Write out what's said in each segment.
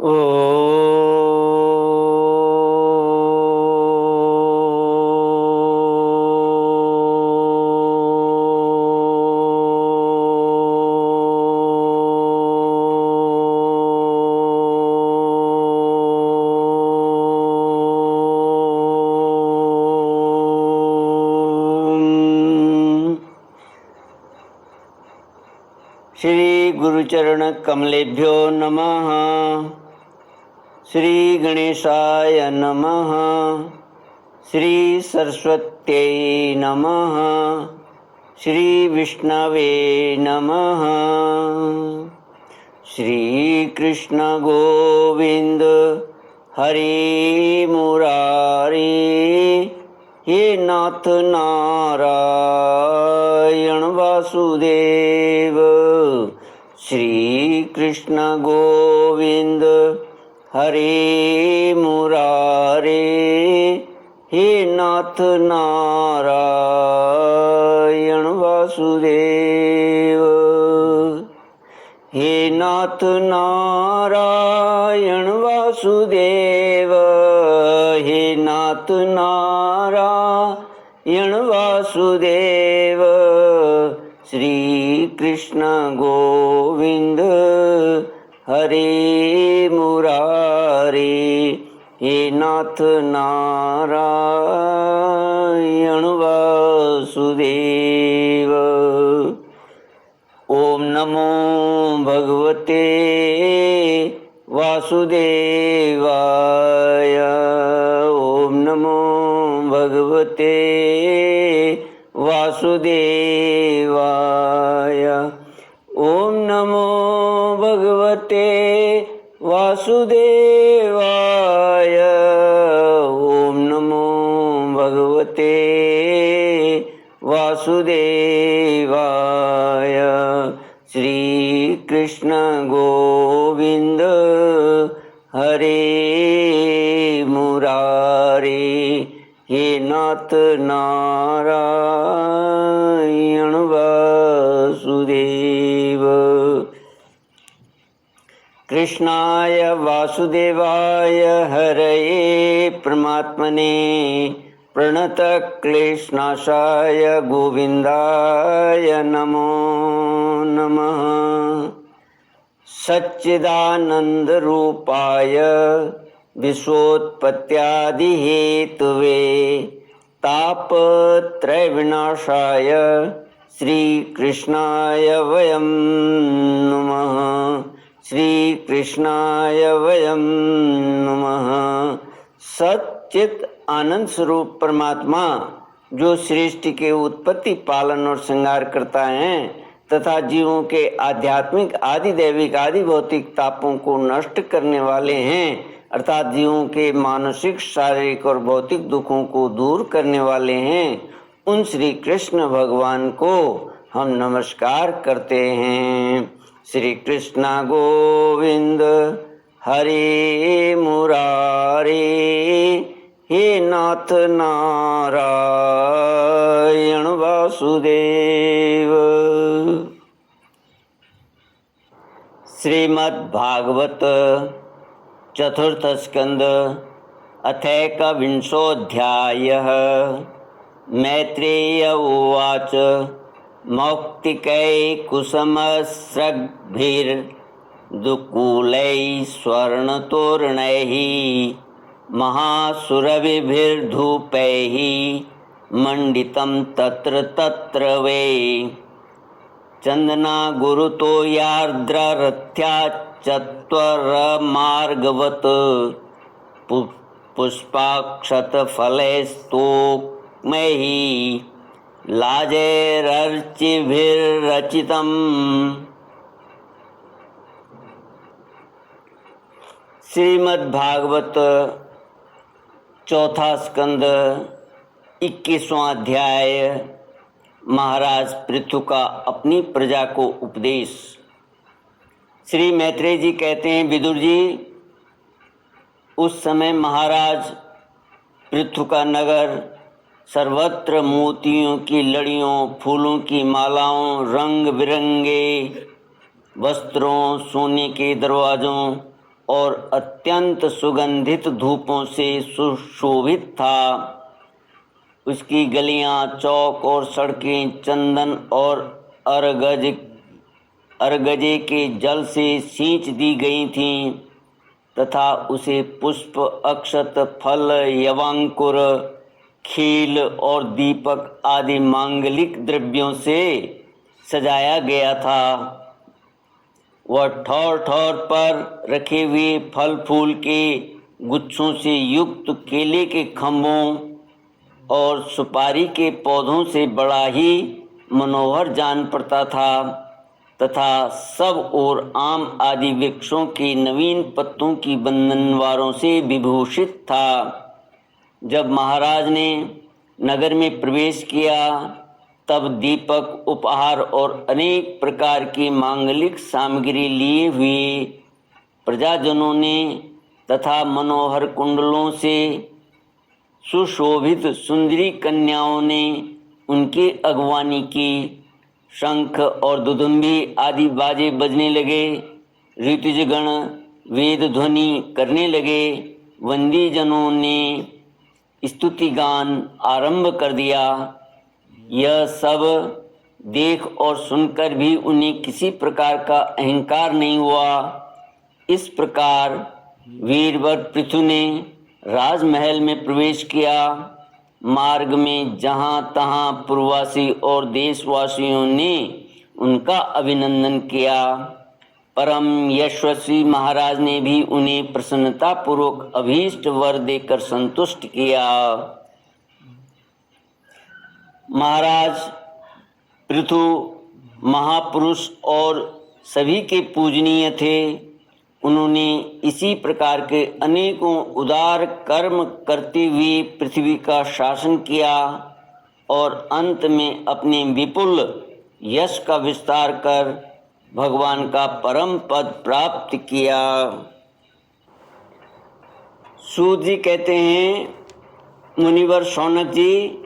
ओ श्री गुरुचरण कमलेभ्यो नमः। श्री गणेशाय नमः। श्री सरस्वत्यै नमः। श्री विष्णवे नमः। श्री कृष्ण गोविंद हरि मुरारी, हे नाथ नारायण वासुदेव। श्री कृष्ण गोविंद हरे मुरारे, हे नाथ नारायण वासुदेव। हे नाथ नारायण वासुदेव, हे नाथ नारायण वासुदेव। श्री कृष्ण गोविंद हरे मुरारे, हे नाथ नारायण वासुदेव। ओम नमो भगवते वासुदेवाय। ओम नमो भगवते वासुदेवाय। ओम नमो भगवते वासुदेवाय। ओम नमो भगवते वासुदेवाय। श्री कृष्ण गोविंद हरे मुरारे, हे नाथ नारायण वासुदेव। कृष्णाय वासुदेवाय हरये परमात्मने प्रणतक्लेशनाशाय गोविन्दाय नमो नमः। सच्चिदानन्दरूपाय विश्वोत्पत्त्यादिहेतवे तापत्रयविनाशाय श्रीकृष्णाय वयं नमः। श्रीकृष्णाय वयं नमः। सच्चित आनंद स्वरूप परमात्मा जो सृष्टि के उत्पत्ति, पालन और श्रृंगार करता है तथा जीवों के आध्यात्मिक, आदि दैविक, आदि भौतिक तापों को नष्ट करने वाले हैं, अर्थात जीवों के मानसिक, शारीरिक और भौतिक दुखों को दूर करने वाले हैं, उन श्री कृष्ण भगवान को हम नमस्कार करते हैं। श्री कृष्ण गोविंद हरे मुरारे, हे नाथ नारायण वासुदेव। श्रीमद्भागवत चतुर्थ स्कंद अथैकविंशोऽध्यायः। मैत्रेय उवाच मौक्तिकैकुसुमस्रग्भिर्दुकूलैः स्वर्णतोरणैः महासुरभिर्धूपैः मण्डितं तत्र तत्र वै चन्दना गुरुतो यार्द्ररथ्या चत्वरमार्गवत् पुष्पाक्षतफलैस्तोक्मैः लाजैरर्चिभिर्रचितम्। श्रीमद्भागवत चौथा स्कंद 21वां अध्याय। महाराज पृथु का अपनी प्रजा को उपदेश। श्री मैत्रेय जी कहते हैं, विदुर जी, उस समय महाराज पृथु का नगर सर्वत्र मोतियों की लड़ियों, फूलों की मालाओं, रंग बिरंगे वस्त्रों, सोने के दरवाज़ों और अत्यंत सुगंधित धूपों से सुशोभित था। उसकी गलियां, चौक और सड़कें चंदन और अरगजे के जल से सींच दी गई थीं तथा उसे पुष्प, अक्षत, फल, यवांकुर, खील और दीपक आदि मांगलिक द्रव्यों से सजाया गया था। वह ठौर ठौर पर रखे हुए फल फूल के गुच्छों से युक्त केले के खंभों और सुपारी के पौधों से बड़ा ही मनोहर जान पड़ता था तथा सब ओर आम आदि वृक्षों के नवीन पत्तों की बंधनवारों से विभूषित था। जब महाराज ने नगर में प्रवेश किया तब दीपक, उपहार और अनेक प्रकार की मांगलिक सामग्री लिए हुए प्रजाजनों ने तथा मनोहर कुंडलों से सुशोभित सुंदरी कन्याओं ने उनकी अगवानी की। शंख और दुदुम्बी आदि बाजे बजने लगे। ऋतुजगण वेद ध्वनि करने लगे। वंदी जनों ने स्तुति गान आरंभ कर दिया। यह सब देख और सुनकर भी उन्हें किसी प्रकार का अहंकार नहीं हुआ। इस प्रकार वीरवर पृथु ने राजमहल में प्रवेश किया। मार्ग में जहाँ तहाँ पूर्ववासी और देशवासियों ने उनका अभिनंदन किया। परम यशस्वी महाराज ने भी उन्हें प्रसन्नता पूर्वक अभीष्ट वर देकर संतुष्ट किया। महाराज पृथु महापुरुष और सभी के पूजनीय थे। उन्होंने इसी प्रकार के अनेकों उदार कर्म करते हुए पृथ्वी का शासन किया और अंत में अपने विपुल यश का विस्तार कर भगवान का परम पद प्राप्त किया। सूत जी कहते हैं, मुनिवर शौनक जी,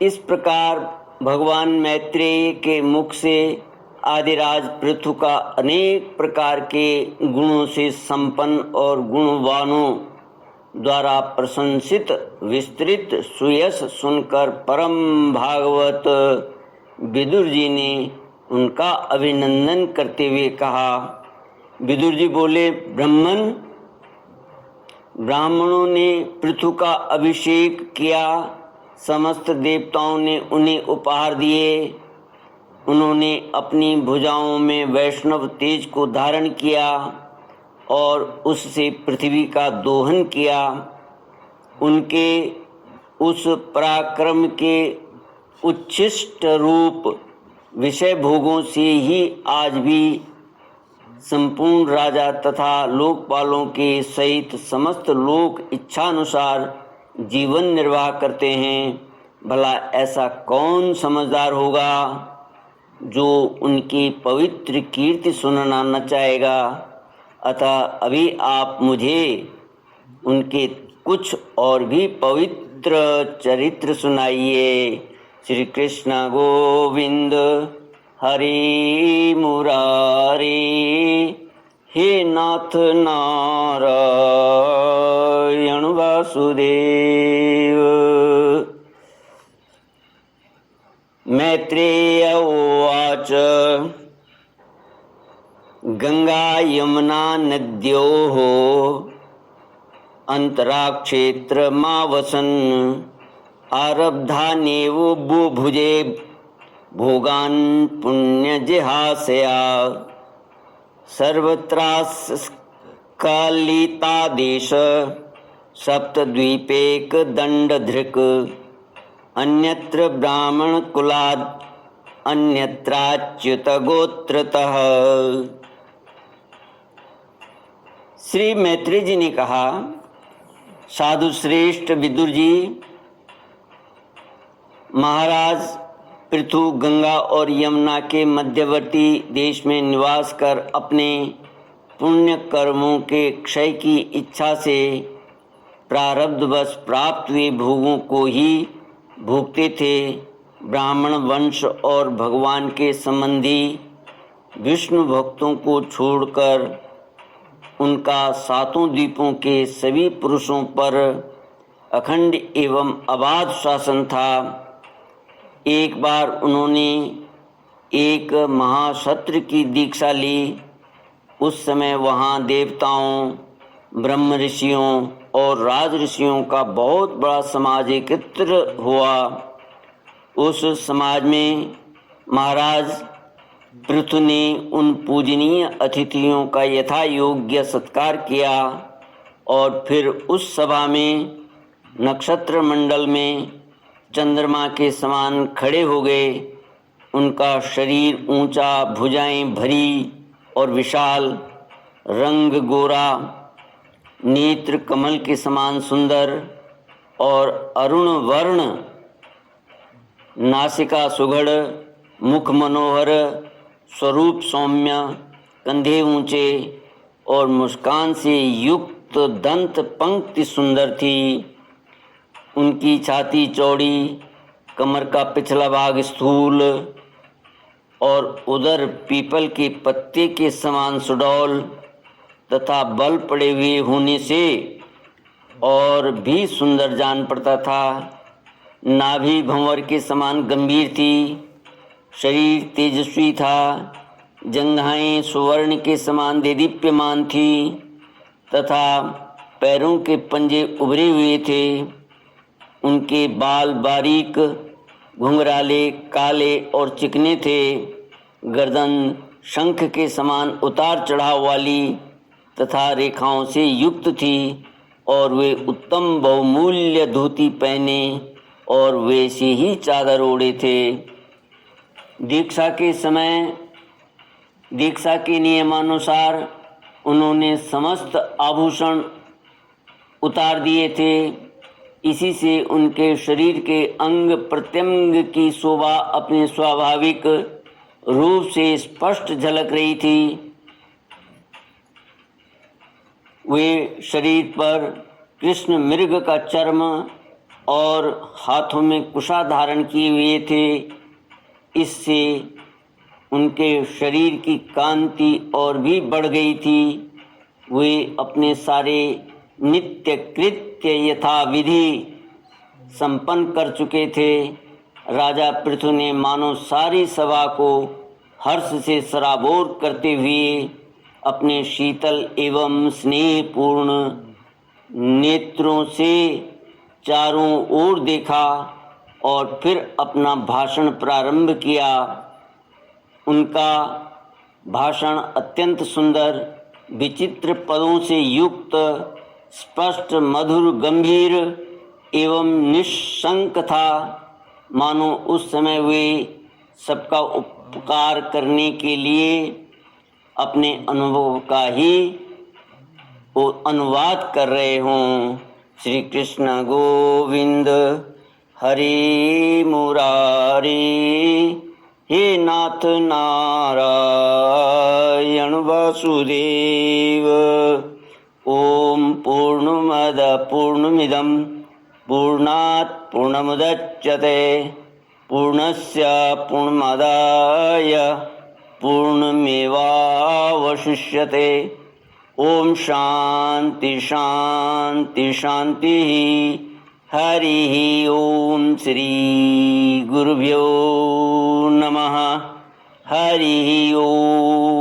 इस प्रकार भगवान मैत्रेय के मुख से आदिराज पृथु का अनेक प्रकार के गुणों से संपन्न और गुणवानों द्वारा प्रशंसित विस्तृत सुयश सुनकर परम भागवत विदुर जी ने उनका अभिनंदन करते हुए कहा। विदुर जी बोले, ब्राह्मणों ने पृथु का अभिषेक किया। समस्त देवताओं ने उन्हें उपहार दिए। उन्होंने अपनी भुजाओं में वैष्णव तेज को धारण किया और उससे पृथ्वी का दोहन किया। उनके उस पराक्रम के उच्छिष्ट रूप विषय भोगों से ही आज भी संपूर्ण राजा तथा लोकपालों के सहित समस्त लोग इच्छानुसार जीवन निर्वाह करते हैं। भला ऐसा कौन समझदार होगा जो उनकी पवित्र कीर्ति सुनना न चाहेगा। अतः अभी आप मुझे उनके कुछ और भी पवित्र चरित्र सुनाइए। श्री कृष्ण गोविंद हरि मुरारी, हे नाथ नारायण वासुदेव। मैत्रेय उवाच, गंगा यमुना नद्योः अंतराक्षेत्रमावसन् आरब्धानेव बुभुजे भोगान् पुण्यजिहासया सर्वत्रास्कालितादेश सप्तद्वीपेक दंडधृक् अन्यत्र ब्राह्मण कुलाद अन्यत्राच्युत गोत्रतः। श्री मैत्री जी ने कहा, साधु श्रेष्ठ विदुर जी, महाराज पृथु गंगा और यमुना के मध्यवर्ती देश में निवास कर अपने पुण्य कर्मों के क्षय की इच्छा से प्रारब्धवश प्राप्त हुए भोगों को ही भोगते थे। ब्राह्मण वंश और भगवान के संबंधी विष्णु भक्तों को छोड़कर उनका सातों द्वीपों के सभी पुरुषों पर अखंड एवं अबाध शासन था। एक बार उन्होंने एक महासत्र की दीक्षा ली। उस समय वहाँ देवताओं, ब्रह्म ऋषियों और राज ऋषियों का बहुत बड़ा समाज एकत्र हुआ। उस समाज में महाराज पृथु ने उन पूजनीय अतिथियों का यथा योग्य सत्कार किया और फिर उस सभा में नक्षत्र मंडल में चंद्रमा के समान खड़े हो गए। उनका शरीर ऊंचा, भुजाएं भरी और विशाल, रंग गोरा, नेत्र कमल के समान सुंदर और अरुण वर्ण, नासिका सुघड़, मुख मनोहर, स्वरूप सौम्य, कंधे ऊंचे और मुस्कान से युक्त दंत पंक्ति सुंदर थी। उनकी छाती चौड़ी, कमर का पिछला भाग स्थूल और उदर पीपल के पत्ते के समान सुडौल तथा बल पड़े हुए होने से और भी सुंदर जान पड़ता था। नाभि भंवर के समान गंभीर थी। शरीर तेजस्वी था। जंघाएं सुवर्ण के समान देदीप्यमान थी तथा पैरों के पंजे उभरे हुए थे। उनके बाल बारीक, घुंघराले, काले और चिकने थे। गर्दन शंख के समान उतार चढ़ाव वाली तथा रेखाओं से युक्त थी और वे उत्तम बहुमूल्य धोती पहने और वैसे ही चादर ओढ़े थे। दीक्षा के समय दीक्षा के नियमानुसार उन्होंने समस्त आभूषण उतार दिए थे। इसी से उनके शरीर के अंग प्रत्यंग की शोभा अपने स्वाभाविक रूप से स्पष्ट झलक रही थी। वे शरीर पर कृष्ण मृग का चर्म और हाथों में कुशा धारण किए हुए थे। इससे उनके शरीर की कांति और भी बढ़ गई थी। वे अपने सारे नित्य कृत्य यथाविधि संपन्न कर चुके थे। राजा पृथु ने मानो सारी सभा को हर्ष से सराबोर करते हुए अपने शीतल एवं स्नेहपूर्ण नेत्रों से चारों ओर देखा और फिर अपना भाषण प्रारंभ किया। उनका भाषण अत्यंत सुंदर, विचित्र पदों से युक्त, स्पष्ट, मधुर, गंभीर एवं निशंक था। मानो उस समय वे सबका उपकार करने के लिए अपने अनुभव का ही अनुवाद कर रहे हों। श्री कृष्ण गोविंद हरि मुरारी, हे नाथ नारायण वासुदेव। ओम पूर्णमद पूर्णमिदं पूर्णात् पूर्णमुदच्यते पूर्णस्य पूर्णमादाय पूर्णमेवावशिष्यते। ओम शांति शांति शांति। हरि ओम। श्री गुरुभ्यो नमः। हरि ओम।